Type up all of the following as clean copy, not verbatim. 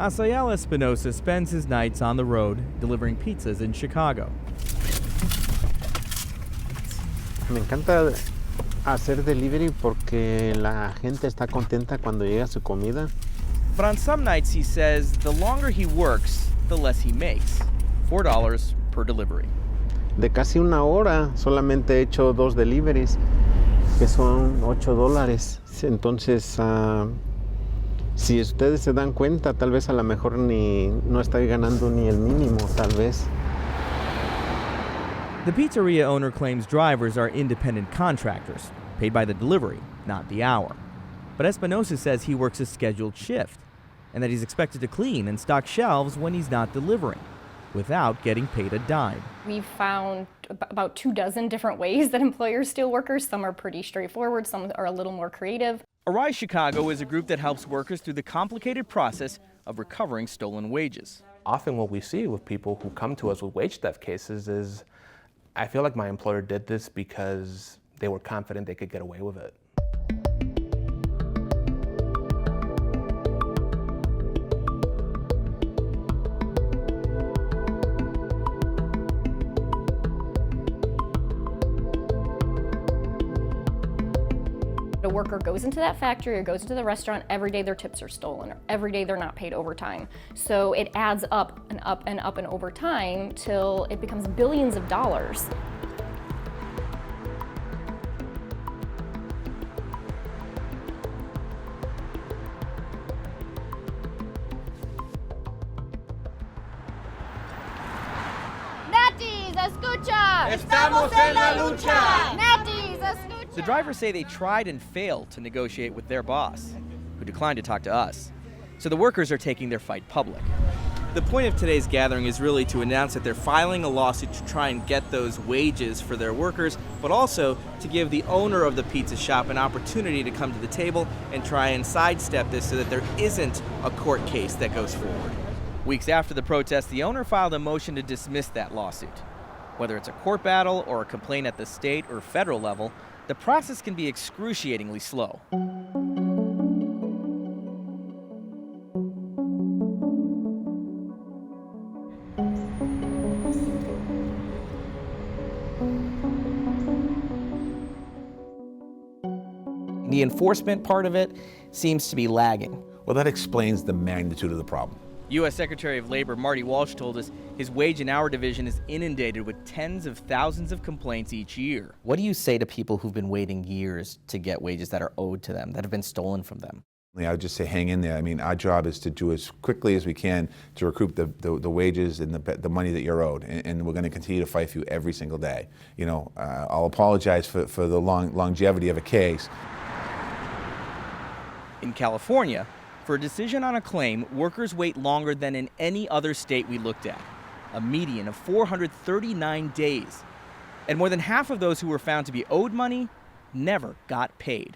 Asael Espinosa spends his nights on the road delivering pizzas in Chicago. Me encanta hacer delivery porque la gente está contenta cuando llega su comida. But on some nights, he says, the longer he works, the less he makes. $4 per delivery. De casi una hora solamente he hecho 2 deliveries, que son $8. Entonces, si ustedes se dan cuenta, tal vez a lo mejor no estoy ganando ni el mínimo, tal vez. The pizzeria owner claims drivers are independent contractors, paid by the delivery, not the hour. But Espinosa says he works a scheduled shift, and that he's expected to clean and stock shelves when he's not delivering, without getting paid a dime. We've found about 24 different ways that employers steal workers. Some are pretty straightforward, some are a little more creative. Arise Chicago is a group that helps workers through the complicated process of recovering stolen wages. Often what we see with people who come to us with wage theft cases is, I feel like my employer did this because they were confident they could get away with it. A worker goes into that factory or goes into the restaurant, every day their tips are stolen, or every day they're not paid overtime. So it adds up and up and up and over time till it becomes billions of dollars. Natis, escucha! Estamos en la lucha! Natis, escucha! The drivers say they tried and failed to negotiate with their boss, who declined to talk to us. So the workers are taking their fight public. The point of today's gathering is really to announce that they're filing a lawsuit to try and get those wages for their workers, but also to give the owner of the pizza shop an opportunity to come to the table and try and sidestep this so that there isn't a court case that goes forward. Weeks after the protest, the owner filed a motion to dismiss that lawsuit. Whether it's a court battle or a complaint at the state or federal level, the process can be excruciatingly slow. The enforcement part of it seems to be lagging. Well, that explains the magnitude of the problem. U.S. Secretary of Labor Marty Walsh told us his wage and hour division is inundated with tens of thousands of complaints each year. What do you say to people who've been waiting years to get wages that are owed to them, that have been stolen from them? I would just say hang in there. I mean, our job is to do as quickly as we can to recoup the wages and the money that you're owed, and we're going to continue to fight for you every single day. You know, I'll apologize for the longevity of a case. In California, for a decision on a claim, workers wait longer than in any other state we looked at, a median of 439 days. And more than half of those who were found to be owed money never got paid.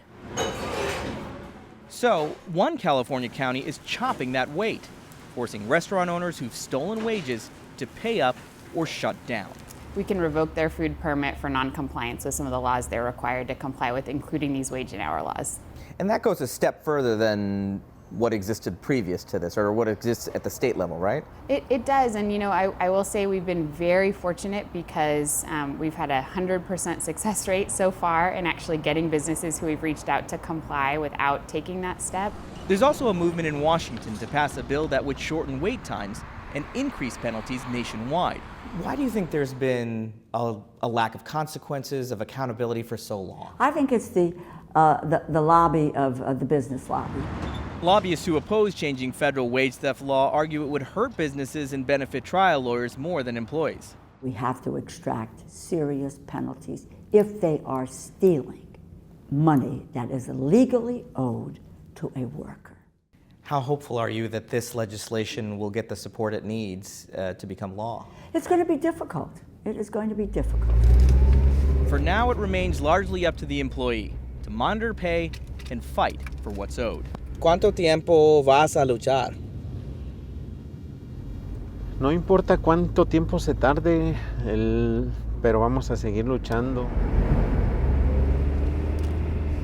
So, one California county is chopping that wait, forcing restaurant owners who've stolen wages to pay up or shut down. We can revoke their food permit for non-compliance with some of the laws they're required to comply with, including these wage and hour laws. And that goes a step further than what existed previous to this, or what exists at the state level, right? It does, and you know, I will say we've been very fortunate because we've had 100% success rate so far in actually getting businesses who we've reached out to comply without taking that step. There's also a movement in Washington to pass a bill that would shorten wait times and increase penalties nationwide. Why do you think there's been a lack of consequences, of accountability for so long? I think it's the lobby of the business lobby. Lobbyists who oppose changing federal wage theft law argue it would hurt businesses and benefit trial lawyers more than employees. We have to extract serious penalties if they are stealing money that is legally owed to a worker. How hopeful are you that this legislation will get the support it needs to become law? It's going to be difficult. It is going to be difficult. For now, it remains largely up to the employee to monitor pay and fight for what's owed. ¿Cuánto tiempo vas a luchar? No importa cuánto tiempo se tarde, pero vamos a seguir luchando.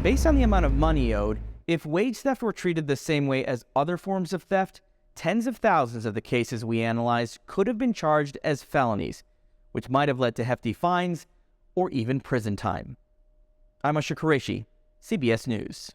Based on the amount of money owed, if wage theft were treated the same way as other forms of theft, tens of thousands of the cases we analyzed could have been charged as felonies, which might have led to hefty fines or even prison time. I'm Ash-Har Quraishi, CBS News.